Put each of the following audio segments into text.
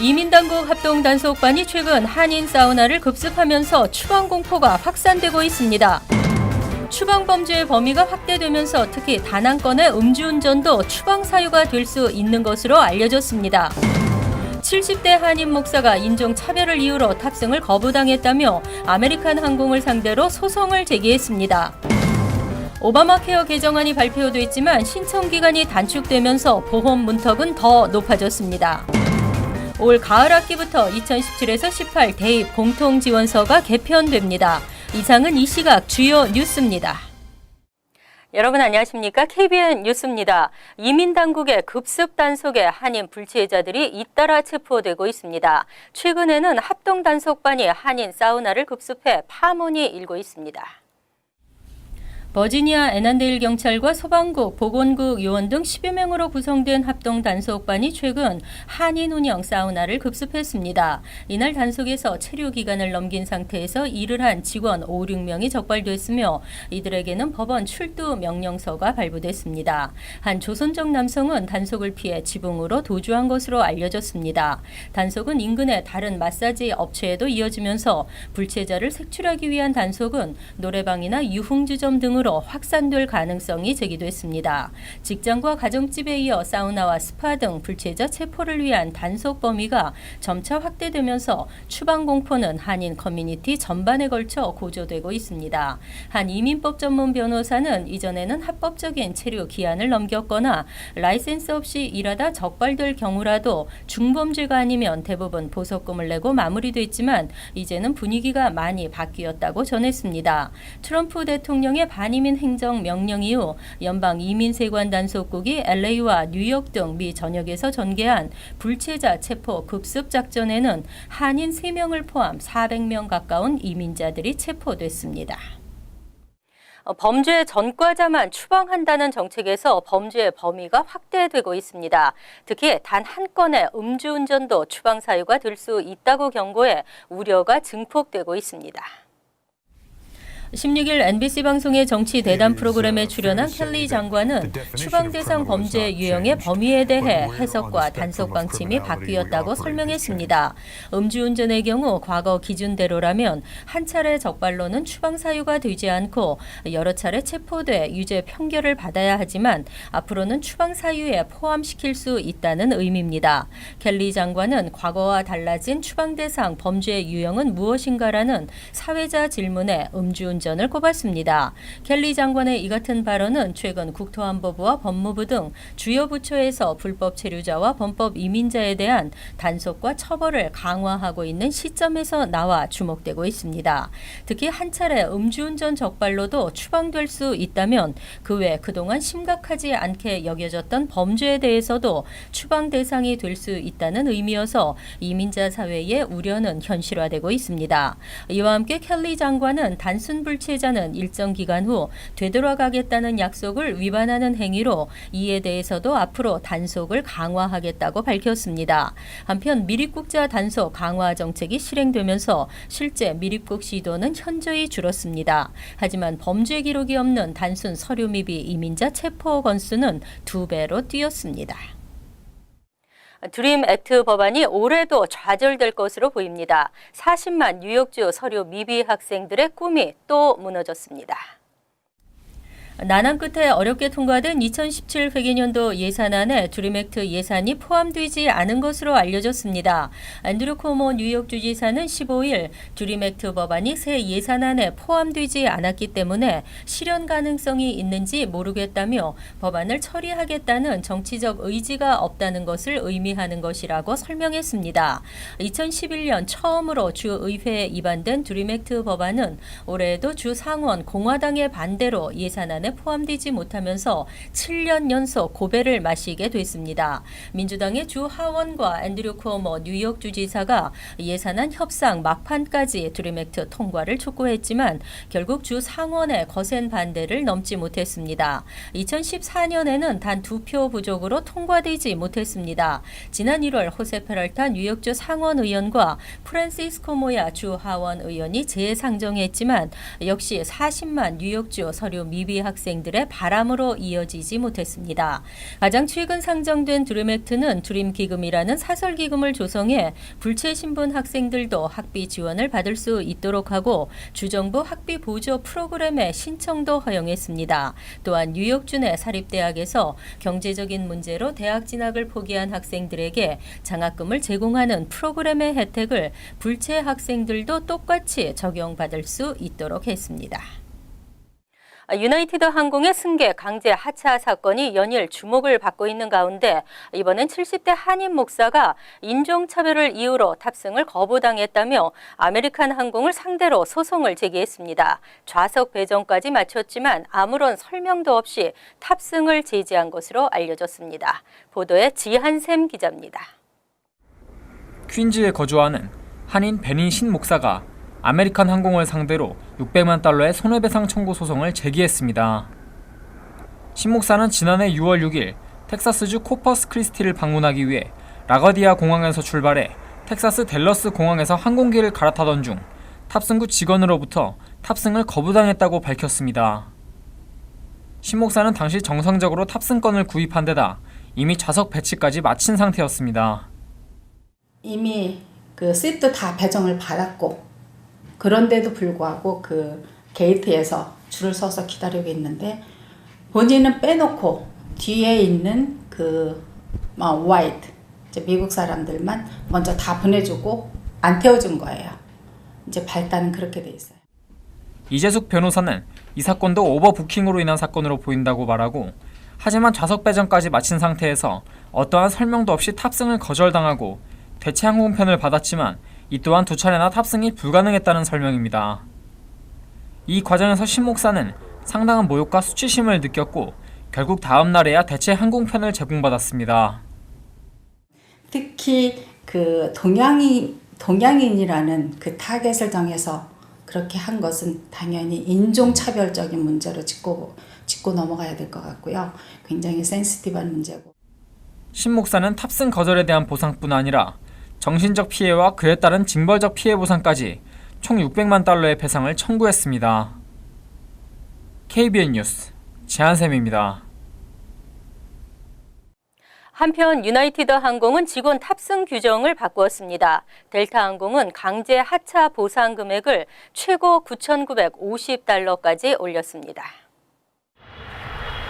이민당국 합동단속반이 최근 한인 사우나를 급습하면서 추방 공포가 확산되고 있습니다. 추방 범죄의 범위가 확대되면서 특히 단 한 건의 음주운전도 추방 사유가 될 수 있는 것으로 알려졌습니다. 70대 한인 목사가 인종차별을 이유로 탑승을 거부당했다며 아메리칸 항공을 상대로 소송을 제기했습니다. 오바마 케어 개정안이 발표됐지만 신청 기간이 단축되면서 보험 문턱은 더 높아졌습니다. 올 가을 학기부터 2017에서 18 대입 공통지원서가 개편됩니다. 이상은 이 시각 주요 뉴스입니다. 여러분 안녕하십니까? KBN 뉴스입니다. 이민당국의 급습 단속에 한인 불치해자들이 잇따라 체포되고 있습니다. 최근에는 합동단속반이 한인 사우나를 급습해 파문이 일고 있습니다. 버지니아 애난데일 경찰과 소방국, 보건국 요원 등 10여 명으로 구성된 합동단속반이 최근 한인 운영 사우나를 급습했습니다. 이날 단속에서 체류 기간을 넘긴 상태에서 일을 한 직원 5, 6명이 적발됐으며 이들에게는 법원 출두 명령서가 발부됐습니다. 한 조선족 남성은 단속을 피해 지붕으로 도주한 것으로 알려졌습니다. 단속은 인근의 다른 마사지 업체에도 이어지면서 불체자를 색출하기 위한 단속은 노래방이나 유흥주점 등으로 확산될 가능성이 제기됐습니다. 직장과 가정집에 이어 사우나와 스파 등 불체자 체포를 위한 단속 범위가 점차 확대되면서 추방 공포는 한인 커뮤니티 전반에 걸쳐 고조되고 있습니다. 한 이민법 전문 변호사는 이전에는 합법적인 체류 기한을 넘겼거나 라이센스 없이 일하다 적발될 경우라도 중범죄가 아니면 대부분 보석금을 내고 마무리됐지만 이제는 분위기가 많이 바뀌었다고 전했습니다. 트럼프 대통령의 반이민 행정 명령 이후 연방 이민세관 단속국이 LA와 뉴욕 등 미 전역에서 전개한 불체자 체포 급습 작전에는 한인 3명을 포함 400명 가까운 이민자들이 체포됐습니다. 범죄 전과자만 추방한다는 정책에서 범죄의 범위가 확대되고 있습니다. 특히 단 한 건의 음주운전도 추방 사유가 될 수 있다고 경고해 우려가 증폭되고 있습니다. 16일 NBC 방송의 정치 대담 프로그램에 출연한 켈리 장관은 추방 대상 범죄 유형의 범위에 대해 해석과 단속 방침이 바뀌었다고 설명했습니다. 음주운전의 경우 과거 기준대로라면 한 차례 적발로는 추방 사유가 되지 않고 여러 차례 체포돼 유죄 판결을 받아야 하지만 앞으로는 추방 사유에 포함시킬 수 있다는 의미입니다. 켈리 장관은 과거와 달라진 추방 대상 범죄 유형은 무엇인가라는 사회자 질문에 음주운전을 꼽았습니다. 켈리 장관의 이 같은 발언은 최근 국토안보부와 법무부 등 주요 부처에서 불법 체류자와 범법 이민자에 대한 단속과 처벌을 강화하고 있는 시점에서 나와 주목되고 있습니다. 특히 한 차례 음주운전 적발로도 추방될 수 있다면 그 외 그동안 심각하지 않게 여겨졌던 범죄에 대해서도 추방 대상이 될 수 있다는 의미여서 이민자 사회의 우려는 현실화되고 있습니다. 이와 함께 켈리 장관은 단순 불체자는 일정 기간 후 되돌아가겠다는 약속을 위반하는 행위로 이에 대해서도 앞으로 단속을 강화하겠다고 밝혔습니다. 한편 미입국자 단속 강화 정책이 실행되면서 실제 미입국 시도는 현저히 줄었습니다. 하지만 범죄 기록이 없는 단순 서류 미비 이민자 체포 건수는 2배로 뛰었습니다. 드림 액트 법안이 올해도 좌절될 것으로 보입니다. 40만 뉴욕주 서류 미비 학생들의 꿈이 또 무너졌습니다. 난항 끝에 어렵게 통과된 2017 회계년도 예산안에 드림 액트 예산이 포함되지 않은 것으로 알려졌습니다. 앤드류 코모 뉴욕 주지사는 15일 드림 액트 법안이 새 예산안에 포함되지 않았기 때문에 실현 가능성이 있는지 모르겠다며 법안을 처리하겠다는 정치적 의지가 없다는 것을 의미하는 것이라고 설명했습니다. 2011년 처음으로 주 의회에 입안된 드림 액트 법안은 올해에도 주 상원 공화당의 반대로 예산안에 포함되지 못하면서 7년 연속 고배를 마시게 됐습니다. 민주당의 주 하원과 앤드류 쿠오모 뉴욕 주지사가 예산안 협상 막판까지 드림 액트 통과를 촉구했지만 결국 주 상원의 거센 반대를 넘지 못했습니다. 2014년에는 단 2표 부족으로 통과되지 못했습니다. 지난 1월 호세 페럴타 뉴욕주 상원 의원과 프란시스코 모야 주 하원 의원이 재상정했지만 역시 40만 뉴욕주 서류 미비 학생 학생들의 바람으로 이어지지 못했습니다. 가장 최근 상정된 드림액트는 드림기금이라는 사설기금을 조성해 불체 신분 학생들도 학비 지원을 받을 수 있도록 하고 주정부 학비 보조 프로그램의 신청도 허용했습니다. 또한 뉴욕주 내 사립대학에서 경제적인 문제로 대학 진학을 포기한 학생들에게 장학금을 제공하는 프로그램의 혜택을 불체 학생들도 똑같이 적용받을 수 있도록 했습니다. 유나이티드 항공의 승객 강제 하차 사건이 연일 주목을 받고 있는 가운데 이번엔 70대 한인 목사가 인종차별을 이유로 탑승을 거부당했다며 아메리칸 항공을 상대로 소송을 제기했습니다. 좌석 배정까지 마쳤지만 아무런 설명도 없이 탑승을 제지한 것으로 알려졌습니다. 보도에 지한샘 기자입니다. 퀸즈에 거주하는 한인 베닌 신 목사가 아메리칸 항공을 상대로 600만 달러의 손해배상 청구 소송을 제기했습니다. 신 목사는 지난해 6월 6일 텍사스주 코퍼스 크리스티를 방문하기 위해 라거디아 공항에서 출발해 텍사스 댈러스 공항에서 항공기를 갈아타던 중 탑승구 직원으로부터 탑승을 거부당했다고 밝혔습니다. 신 목사는 당시 정상적으로 탑승권을 구입한 데다 이미 좌석 배치까지 마친 상태였습니다. 이미 그 시트 다 배정을 받았고 그런데도 불구하고 그 게이트에서 줄을 서서 기다리고 있는데 본인은 빼놓고 뒤에 있는 그 화이트 미국 사람들만 먼저 다 보내주고 안 태워준 거예요. 이제 발단은 그렇게 돼 있어요. 이재숙 변호사는 이 사건도 오버부킹으로 인한 사건으로 보인다고 말하고 하지만 좌석 배정까지 마친 상태에서 어떠한 설명도 없이 탑승을 거절당하고 대체 항공편을 받았지만 이 또한 2차례나 탑승이 불가능했다는 설명입니다. 이 과정에서 신 목사는 상당한 모욕과 수치심을 느꼈고 결국 다음 날에야 대체 항공편을 제공받았습니다. 특히 그 동양인이라는 그 타겟을 정해서 그렇게 한 것은 당연히 인종차별적인 문제로 짚고 넘어가야 될 것 같고요. 굉장히 센시티브한 문제고. 신 목사는 탑승 거절에 대한 보상뿐 아니라 정신적 피해와 그에 따른 징벌적 피해 보상까지 총 600만 달러의 배상을 청구했습니다. KBN 뉴스 지한샘입니다. 한편 유나이티드 항공은 직원 탑승 규정을 바꾸었습니다. 델타 항공은 강제 하차 보상 금액을 최고 9,950달러까지 올렸습니다.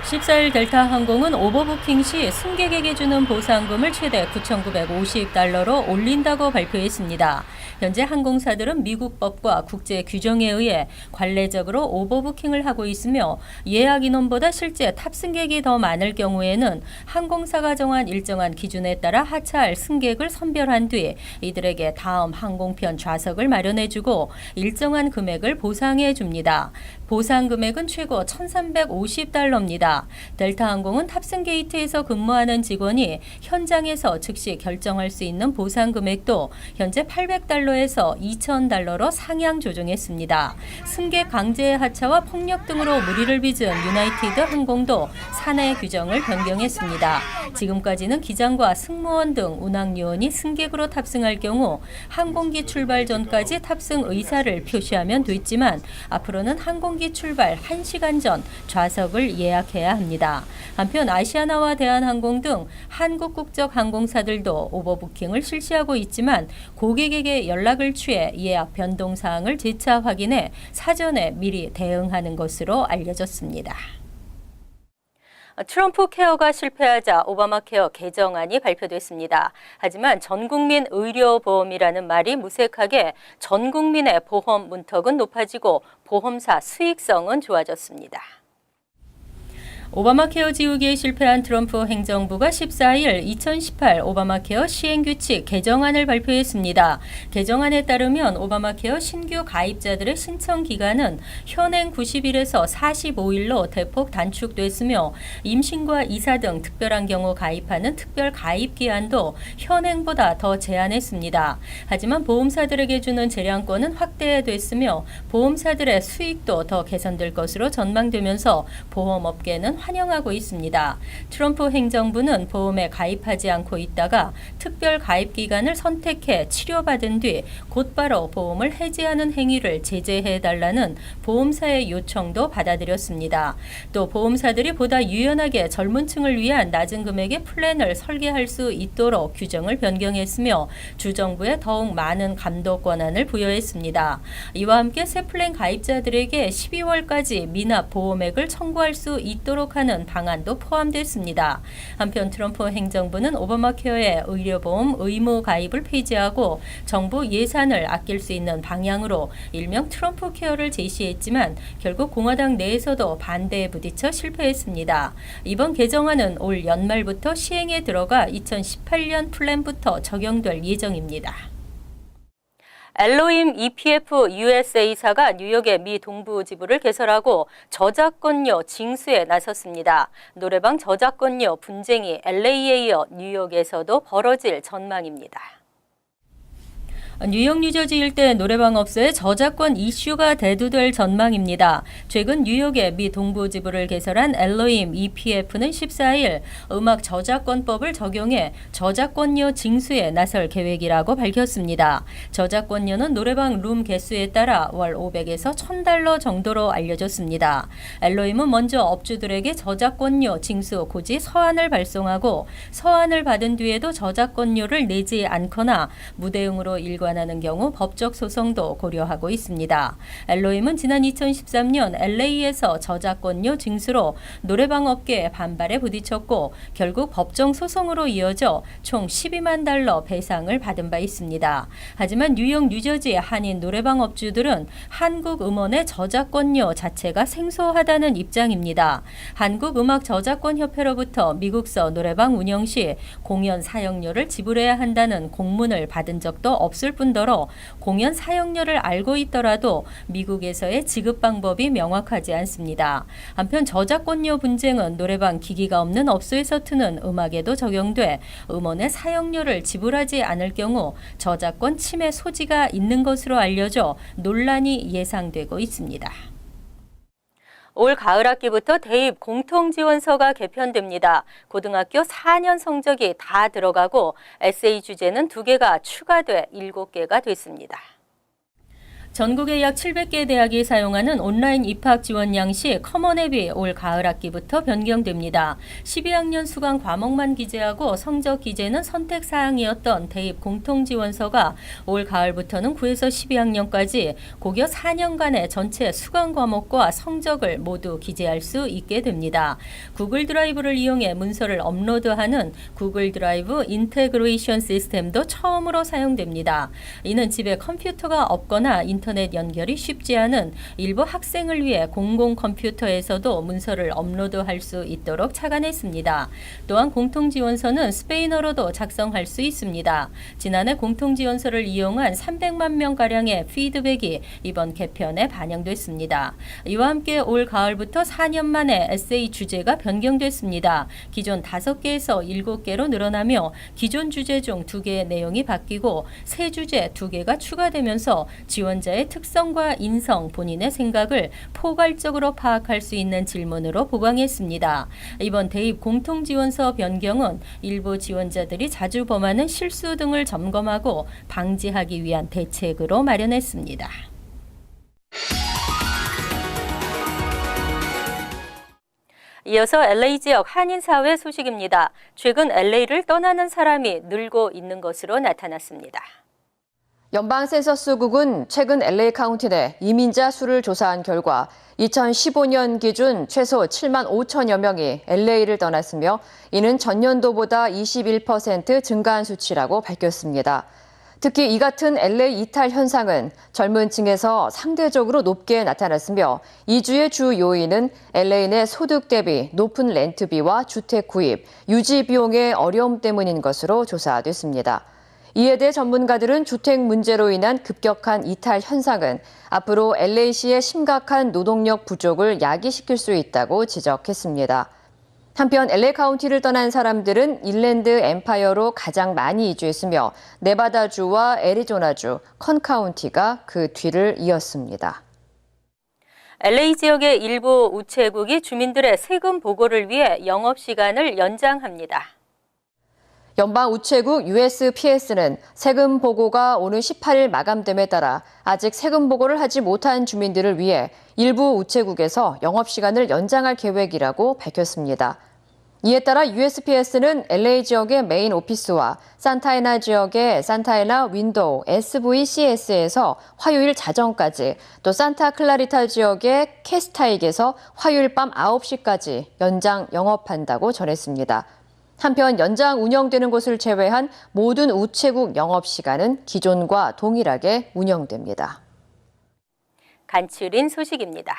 14일 델타 항공은 오버부킹 시 승객에게 주는 보상금을 최대 9,950달러로 올린다고 발표했습니다. 현재 항공사들은 미국 법과 국제 규정에 의해 관례적으로 오버부킹을 하고 있으며 예약 인원보다 실제 탑승객이 더 많을 경우에는 항공사가 정한 일정한 기준에 따라 하차할 승객을 선별한 뒤 이들에게 다음 항공편 좌석을 마련해주고 일정한 금액을 보상해 줍니다. 보상 금액은 최고 1,350달러입니다. 델타 항공은 탑승 게이트에서 근무하는 직원이 현장에서 즉시 결정할 수 있는 보상 금액도 현재 800달러에서 2,000달러로 상향 조정했습니다. 승객 강제 하차와 폭력 등으로 무리를 빚은 유나이티드 항공도 사내 규정을 변경했습니다. 지금까지는 기장과 승무원 등 운항요원이 승객으로 탑승할 경우 항공기 출발 전까지 탑승 의사를 표시하면 됐지만 앞으로는 항공기 출발 1시간 전 좌석을 예약해야 합니다. 한편 아시아나와 대한항공 등 한국 국적 항공사들도 오버부킹을 실시하고 있지만 고객에게 연락을 취해 예약 변동 사항을 재차 확인해 사전에 미리 대응하는 것으로 알려졌습니다. 트럼프 케어가 실패하자 오바마 케어 개정안이 발표됐습니다. 하지만 전국민 의료보험이라는 말이 무색하게 전국민의 보험 문턱은 높아지고 보험사 수익성은 좋아졌습니다. 오바마 케어 지우기에 실패한 트럼프 행정부가 14일 2018 오바마 케어 시행규칙 개정안을 발표했습니다. 개정안에 따르면 오바마 케어 신규 가입자들의 신청 기간은 현행 90일에서 45일로 대폭 단축됐으며 임신과 이사 등 특별한 경우 가입하는 특별 가입 기한도 현행보다 더 제한했습니다. 하지만 보험사들에게 주는 재량권은 확대됐으며 보험사들의 수익도 더 개선될 것으로 전망되면서 보험업계는 환영하고 있습니다. 트럼프 행정부는 보험에 가입하지 않고 있다가 특별 가입 기간을 선택해 치료받은 뒤 곧바로 보험을 해지하는 행위를 제재해달라는 보험사의 요청도 받아들였습니다. 또 보험사들이 보다 유연하게 젊은 층을 위한 낮은 금액의 플랜을 설계할 수 있도록 규정을 변경했으며 주정부에 더욱 많은 감독 권한을 부여했습니다. 이와 함께 새 플랜 가입자들에게 12월까지 미납 보험액을 청구할 수 있도록 하는 방안도 포함됐습니다. 한편 트럼프 행정부는 오바마 케어의 의료보험 의무 가입을 폐지하고 정부 예산을 아낄 수 있는 방향으로 일명 트럼프 케어를 제시했지만 결국 공화당 내에서도 반대에 부딪혀 실패했습니다. 이번 개정안은 올 연말부터 시행에 들어가 2018년 플랜부터 적용될 예정입니다. 엘로힘 EPF USA사가 뉴욕의 미 동부 지부를 개설하고 저작권료 징수에 나섰습니다. 노래방 저작권료 분쟁이 LA에 이어 뉴욕에서도 벌어질 전망입니다. 뉴욕, 뉴저지 일대 노래방 업소의 저작권 이슈가 대두될 전망입니다. 최근 뉴욕의 미 동부 지부를 개설한 엘로힘 EPF는 14일 음악 저작권법을 적용해 저작권료 징수에 나설 계획이라고 밝혔습니다. 저작권료는 노래방 룸 개수에 따라 월 500에서 $1,000 정도로 알려졌습니다. 엘로힘은 먼저 업주들에게 저작권료 징수 고지 서한을 발송하고 서한을 받은 뒤에도 저작권료를 내지 않거나 무대응으로 일관하는 경우 법적 소송도 고려하고 있습니다. 엘로힘은 지난 2013년 LA에서 저작권료 징수로 노래방 업계의 반발에 부딪혔고 결국 법정 소송으로 이어져 총 $12만 배상을 받은 바 있습니다. 하지만 뉴욕, 뉴저지 한인 노래방 업주들은 한국 음원의 저작권료 자체가 생소하다는 입장입니다. 한국음악저작권협회로부터 미국서 노래방 운영 시 공연 사용료를 지불해야 한다는 공문을 받은 적도 없을 뿐더러 공연 사용료를 알고 있더라도 미국에서의 지급 방법이 명확하지 않습니다. 한편 저작권료 분쟁은 노래방 기기가 없는 업소에서 트는 음악에도 적용돼 음원의 사용료를 지불하지 않을 경우 저작권 침해 소지가 있는 것으로 알려져 논란이 예상되고 있습니다. 올 가을 학기부터 대입 공통지원서가 개편됩니다. 고등학교 4년 성적이 다 들어가고 에세이 주제는 2개가 추가돼 7개가 됐습니다. 전국의 약 700개 대학이 사용하는 온라인 입학 지원 양식 커먼앱이 올 가을 학기부터 변경됩니다. 12학년 수강 과목만 기재하고 성적 기재는 선택 사항이었던 대입 공통지원서가 올 가을부터는 9에서 12학년까지 고교 4년간의 전체 수강 과목과 성적을 모두 기재할 수 있게 됩니다. 구글 드라이브를 이용해 문서를 업로드하는 구글 드라이브 인테그레이션 시스템도 처음으로 사용됩니다. 이는 집에 컴퓨터가 없거나 인터넷 연결이 쉽지 않은 일부 학생을 위해 공공 컴퓨터에서도 문서를 업로드할 수 있도록 착안했습니다. 또한 공통지원서는 스페인어로도 작성할 수 있습니다. 지난해 공통지원서를 이용한 300만 명가량의 피드백이 이번 개편에 반영됐습니다. 이와 함께 올 가을부터 4년 만에 에세이 주제가 변경됐습니다. 기존 5개에서 7개로 늘어나며 기존 주제 중 2개의 내용이 바뀌고 새 주제 2개가 추가되면서 지원자의 특성과 인성, 본인의 생각을 포괄적으로 파악할 수 있는 질문으로 보강했습니다. 이번 대입 공통지원서 변경은 일부 지원자들이 자주 범하는 실수 등을 점검하고 방지하기 위한 대책으로 마련했습니다. 이어서 LA 지역 한인사회 소식입니다. 최근 LA를 떠나는 사람이 늘고 있는 것으로 나타났습니다. 연방 센서스국은 최근 LA 카운티 내 이민자 수를 조사한 결과 2015년 기준 최소 7만 5천여 명이 LA를 떠났으며 이는 전년도보다 21% 증가한 수치라고 밝혔습니다. 특히 이 같은 LA 이탈 현상은 젊은 층에서 상대적으로 높게 나타났으며 이주의 주 요인은 LA 내 소득 대비 높은 렌트비와 주택 구입, 유지 비용의 어려움 때문인 것으로 조사됐습니다. 이에 대해 전문가들은 주택 문제로 인한 급격한 이탈 현상은 앞으로 LA시의 심각한 노동력 부족을 야기시킬 수 있다고 지적했습니다. 한편 LA 카운티를 떠난 사람들은 인랜드 엠파이어로 가장 많이 이주했으며 네바다주와 애리조나주, 컨 카운티가 그 뒤를 이었습니다. LA 지역의 일부 우체국이 주민들의 세금 보고를 위해 영업시간을 연장합니다. 연방 우체국 USPS는 세금 보고가 오는 18일 마감됨에 따라 아직 세금 보고를 하지 못한 주민들을 위해 일부 우체국에서 영업시간을 연장할 계획이라고 밝혔습니다. 이에 따라 USPS는 LA 지역의 메인 오피스와 산타에나 지역의 산타에나 윈도우 SVCS에서 화요일 자정까지, 또 산타 클라리타 지역의 캐스타익에서 화요일 밤 9시까지 연장 영업한다고 전했습니다. 한편 연장 운영되는 곳을 제외한 모든 우체국 영업시간은 기존과 동일하게 운영됩니다. 간추린 소식입니다.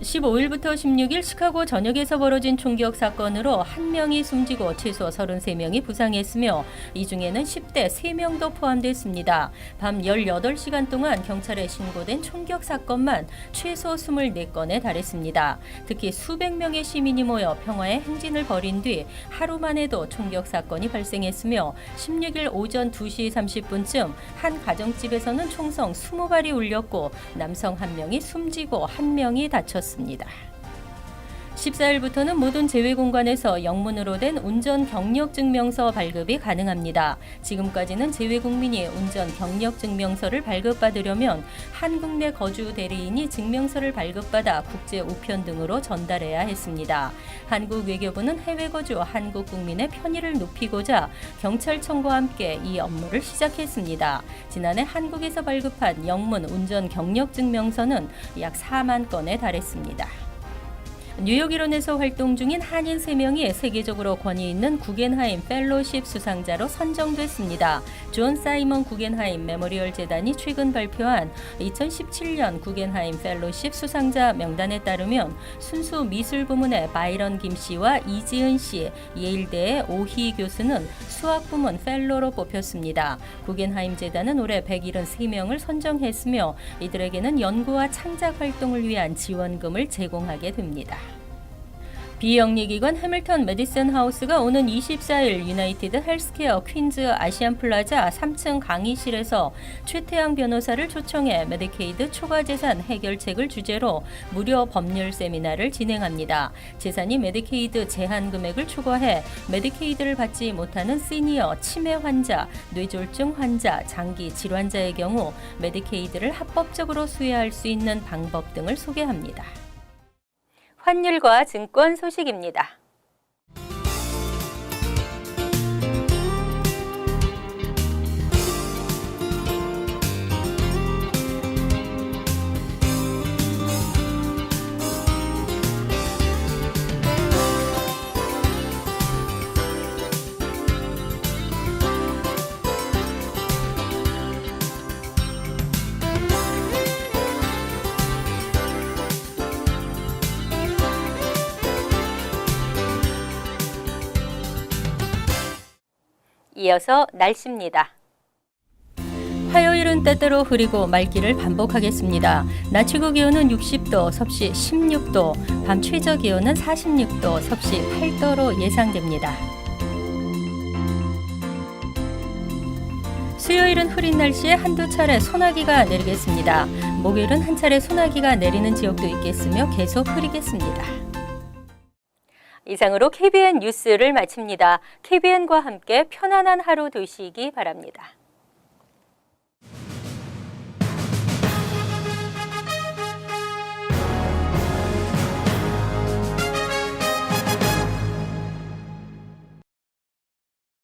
15일부터 16일 시카고 전역에서 벌어진 총격 사건으로 1명이 숨지고 최소 33명이 부상했으며 이 중에는 10대 3명도 포함됐습니다. 밤 18시간 동안 경찰에 신고된 총격 사건만 최소 24건에 달했습니다. 특히 수백 명의 시민이 모여 평화의 행진을 벌인 뒤 하루 만에도 총격 사건이 발생했으며 16일 오전 2시 30분쯤 한 가정집에서는 총성 20발이 울렸고 남성 1명이 숨지고 1명이 다쳤습니다. 14일부터는 모든 제외공간에서 영문으로 된 운전 경력 증명서 발급이 가능합니다. 지금까지는 제외국민이 운전 경력 증명서를 발급받으려면 한국 내 거주 대리인이 증명서를 발급받아 국제 우편 등으로 전달해야 했습니다. 한국 외교부는 해외 거주 한국 국민의 편의를 높이고자 경찰청과 함께 이 업무를 시작했습니다. 지난해 한국에서 발급한 영문 운전 경력 증명서는 약 4만 건에 달했습니다. 뉴욕 일원에서 활동 중인 한인 3명이 세계적으로 권위 있는 구겐하임 펠로십 수상자로 선정됐습니다. 존 사이먼 구겐하임 메모리얼 재단이 최근 발표한 2017년 구겐하임 펠로십 수상자 명단에 따르면 순수 미술 부문의 바이런 김 씨와 이지은 씨, 예일대의 오희 교수는 수학 부문 펠로로 뽑혔습니다. 구겐하임 재단은 올해 173명을 선정했으며 이들에게는 연구와 창작 활동을 위한 지원금을 제공하게 됩니다. 비영리기관 해밀턴 메디슨 하우스가 오는 24일 유나이티드 헬스케어 퀸즈 아시안 플라자 3층 강의실에서 최태양 변호사를 초청해 메디케이드 초과재산 해결책을 주제로 무료 법률 세미나를 진행합니다. 재산이 메디케이드 제한 금액을 초과해 메디케이드를 받지 못하는 시니어 치매 환자, 뇌졸중 환자, 장기 질환자의 경우 메디케이드를 합법적으로 수여할 수 있는 방법 등을 소개합니다. 환율과 증권 소식입니다. 이어서 날씨입니다. 화요일은 때때로 흐리고 맑기를 반복하겠습니다. 낮 최고 기온은 60도, 섭씨 16도, 밤 최저 기온은 46도, 섭씨 8도로 예상됩니다. 수요일은 흐린 날씨에 한두 차례 소나기가 내리겠습니다. 목요일은 한 차례 소나기가 내리는 지역도 있겠으며 계속 흐리겠습니다. 이상으로 KBN 뉴스를 마칩니다. KBN과 함께 편안한 하루 되시기 바랍니다.